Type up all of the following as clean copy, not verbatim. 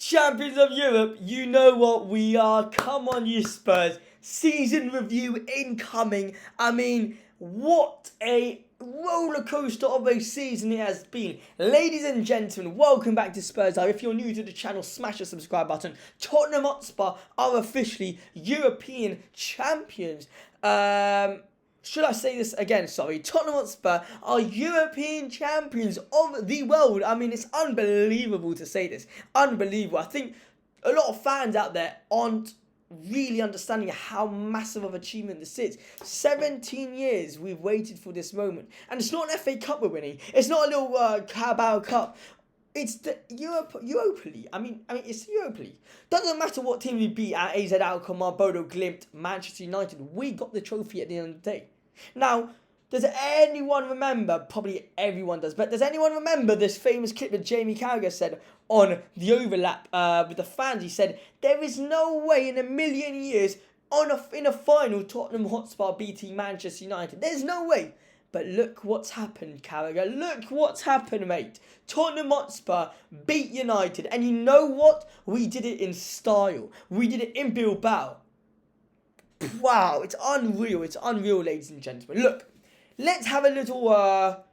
Champions of Europe, you know what we are. Come on, you Spurs. Season review incoming. I mean, what a roller coaster of a season it has been. Ladies and gentlemen, welcome back to Spurs Live. If you're new to the channel, smash the subscribe button. Tottenham Hotspur are officially European champions. Should I say this again? Sorry. Tottenham Hotspur are European champions of the world. I mean, it's unbelievable to say this. Unbelievable. I think a lot of fans out there aren't really understanding how massive of achievement this is. 17 years we've waited for this moment. And it's not an FA Cup we're winning. It's not a little Carabao Cup. It's the Europa League. I mean, it's the Europa League. Doesn't matter what team we beat at AZ Alkmaar, Bodo Glimt, Manchester United. We got the trophy at the end of the day. Now, does anyone remember, probably everyone does, but does anyone remember this famous clip that Jamie Carragher said on the overlap with the fans? He said, there is no way in a million years in a final Tottenham Hotspur beating Manchester United. There's no way. But look what's happened, Carragher. Look what's happened, mate. Tottenham Hotspur beat United. And you know what? We did it in style. We did it in Bilbao. Wow, it's unreal. It's unreal, ladies and gentlemen. Look, let's have a little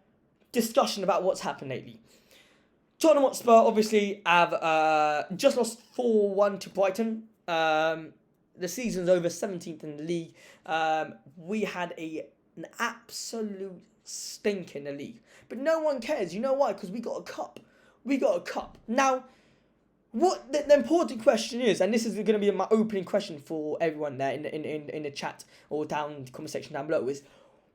discussion about what's happened lately. Tottenham Hotspur obviously have just lost 4-1 to Brighton. The season's over, 17th in the league. We had an absolute stink in the league. But no one cares. You know why? Because we got a cup. We got a cup. Now, what the important question is, and this is going to be my opening question for everyone there in the chat or down in the comment section down below, is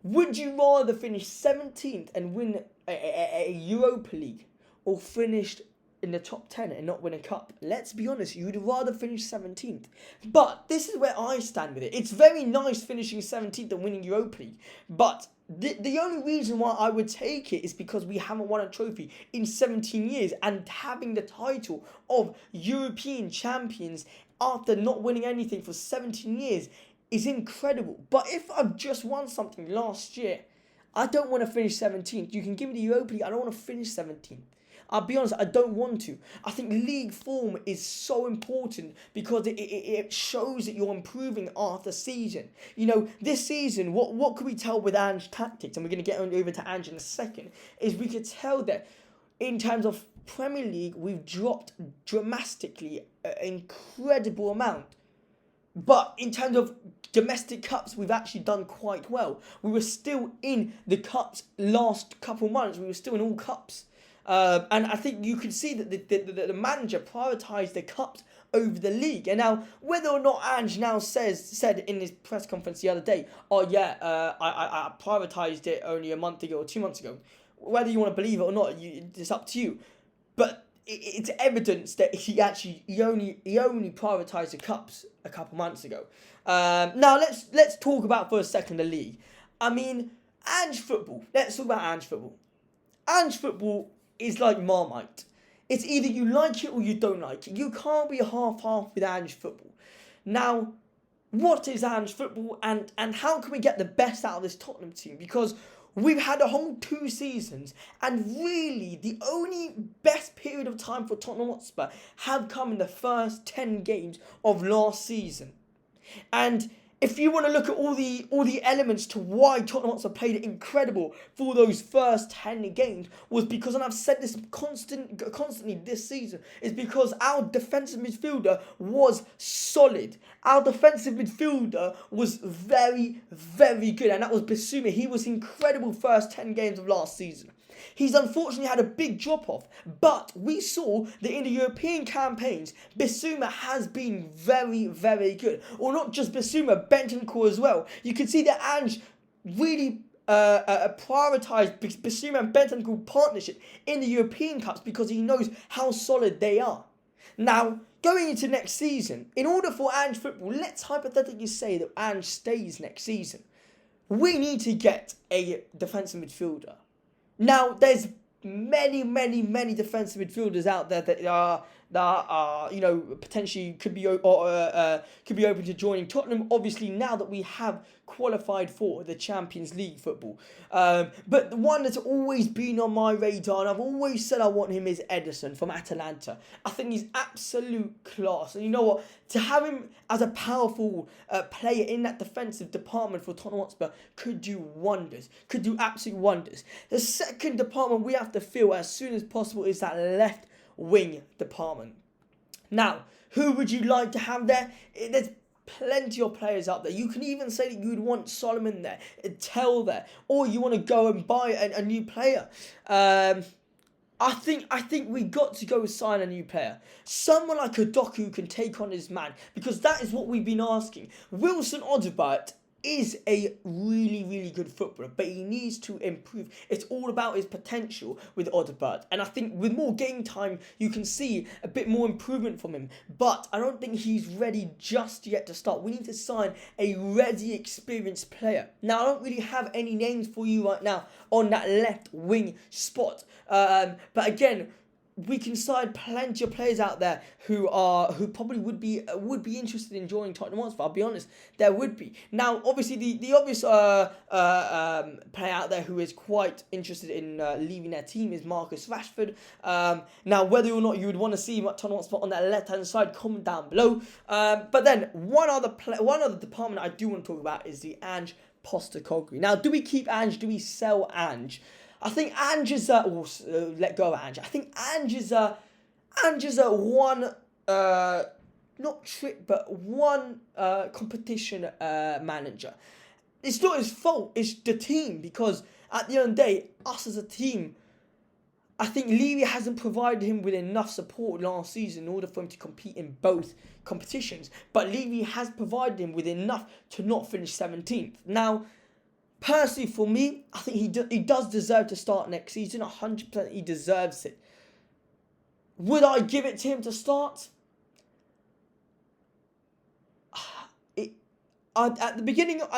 would you rather finish 17th and win a Europa League or finish in the top 10 and not win a cup? Let's be honest, you'd rather finish 17th. But this is where I stand with it. It's very nice finishing 17th and winning Europa League. But the only reason why I would take it is because we haven't won a trophy in 17 years. And having the title of European champions after not winning anything for 17 years is incredible. But if I've just won something last year, I don't want to finish 17th. You can give me the Europa League. I don't want to finish 17th. I'll be honest, I don't want to. I think league form is so important because it shows that you're improving after season. You know, this season, what could we tell with Ange's tactics, and we're going to get over to Ange in a second, is we could tell that in terms of Premier League, we've dropped dramatically an incredible amount. But in terms of domestic cups, we've actually done quite well. We were still in the cups last couple months. We were still in all cups. And I think you can see that the manager prioritised the cups over the league. And now, whether or not Ange now said in his press conference the other day, oh yeah, I prioritised it only a month ago or 2 months ago. Whether you want to believe it or not, it's up to you. But it's evidence that he only prioritised the cups a couple months ago. Now let's talk about for a second the league. I mean, Ange football. Let's talk about Ange football. Ange football is like Marmite. It's either you like it or you don't like it. You can't be half-half with Ange football. Now, what is Ange football and how can we get the best out of this Tottenham team? Because we've had a whole 2 seasons and really the only best period of time for Tottenham Hotspur have come in the first 10 games of last season. And if you want to look at all the elements to why Tottenham Hotspur played incredible for those first 10 games was because, and I've said this constantly this season, is because our defensive midfielder was solid. Our defensive midfielder was very, very good, and that was Bissouma. He was incredible first 10 games of last season. He's unfortunately had a big drop-off, but we saw that in the European campaigns, Bissouma has been very, very good. Or not just Bissouma, Bentancur as well. You can see that Ange really prioritised Bissouma and Bentancur partnership in the European Cups because he knows how solid they are. Now, going into next season, in order for Ange football, let's hypothetically say that Ange stays next season. We need to get a defensive midfielder. Now, there's many defensive midfielders out there that are that are, potentially could be open to joining Tottenham. Obviously, now that we have qualified for the Champions League football. But the one that's always been on my radar, and I've always said I want him, is Ederson from Atalanta. I think he's absolute class. And you know what? To have him as a powerful player in that defensive department for Tottenham Hotspur could do wonders. Could do absolute wonders. The second department we have to fill as soon as possible is that left wing department. Now, who would you like to have there? There's plenty of players out there. You can even say that you would want Solomon there, Tell there, or you want to go and buy a new player. I think we got to go sign a new player. Someone like Udogie who can take on his man, because that is what we've been asking. Wilson Odobert is a really, really good footballer, but he needs to improve. It's all about his potential with Odobert. And I think with more game time, you can see a bit more improvement from him. But I don't think he's ready just yet to start. We need to sign a ready, experienced player. Now, I don't really have any names for you right now on that left wing spot. But again, we can sign plenty of players out there who probably would be interested in joining Tottenham Hotspur. I'll be honest, there would be. Now, obviously, the obvious player out there who is quite interested in leaving their team is Marcus Rashford. Now, whether or not you would want to see him at Tottenham Hotspur on that left-hand side, comment down below. But then one other department I do want to talk about is the Ange Postecoglou. Now, do we keep Ange? Do we sell Ange? I think Ange is let go of Ange. I think Ange is one not trick but one competition manager. It's not his fault. It's the team, because at the end of the day, us as a team, I think Levy hasn't provided him with enough support last season in order for him to compete in both competitions. But Levy has provided him with enough to not finish 17th. Now, personally, for me, I think he does deserve to start next season. 100% he deserves it. Would I give it to him to start? At the beginning of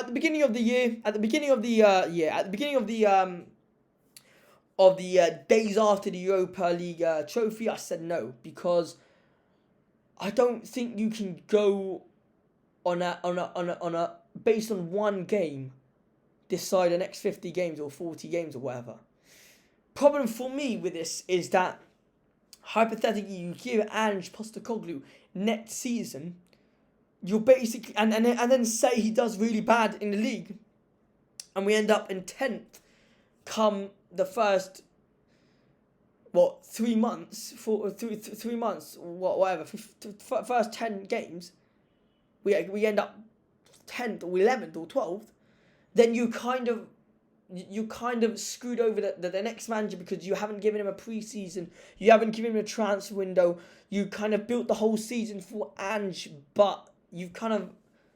the days after the Europa League trophy, I said no, because I don't think you can go on a based on one game decide the next 50 games or 40 games or whatever. Problem for me with this is that hypothetically you give Ange Postecoglou next season, you're basically and then say he does really bad in the league, and we end up in 10th come the first 3 months first 10 games, we end up 10th or 11th or 12th. Then you kind of screwed over the next manager, because you haven't given him a pre-season, you haven't given him a transfer window, you kind of built the whole season for Ange, but you've kind of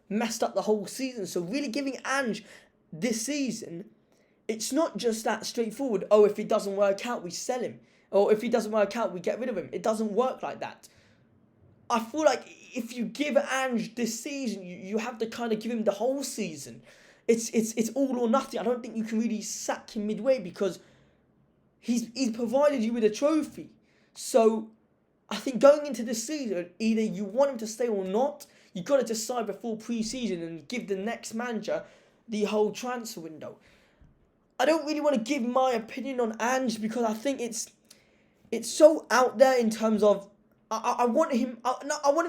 messed up the whole season. So really giving Ange this season, it's not just that straightforward. Oh, if he doesn't work out, we sell him. Or if he doesn't work out, we get rid of him. It doesn't work like that. I feel like if you give Ange this season, you have to kind of give him the whole season. It's all or nothing. I don't think you can really sack him midway, because he's provided you with a trophy. So I think going into this season, either you want him to stay or not. You've got to decide before pre-season and give the next manager the whole transfer window. I don't really want to give my opinion on Ange, because I think it's so out there in terms of I want him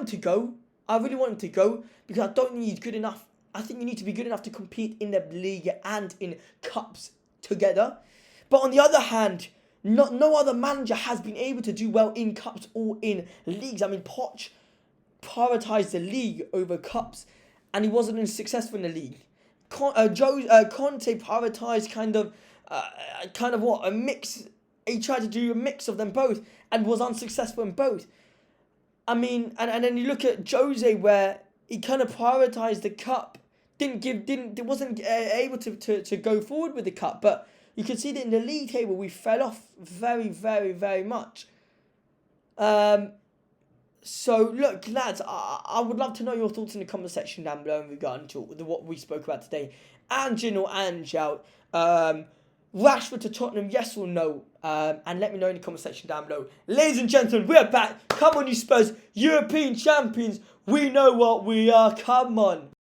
to go. I really want him to go, because I don't think he's good enough. I think you need to be good enough to compete in the league and in cups together. But on the other hand, no other manager has been able to do well in cups or in leagues. I mean, Poch prioritised the league over cups, and he wasn't as successful in the league. Conte prioritised a mix. He tried to do a mix of them both and was unsuccessful in both. I mean, and then you look at Jose, where he kind of prioritised the cup, wasn't able to go forward with the cup. But you can see that in the league table we fell off very, very, very much. So look, lads, I would love to know your thoughts in the comment section down below in regard to what we spoke about today. Ange in or Ange out. Rashford to Tottenham, yes or no? And let me know in the comment section down below. Ladies and gentlemen, we're back. Come on, you Spurs, European champions. We know what we are. Come on.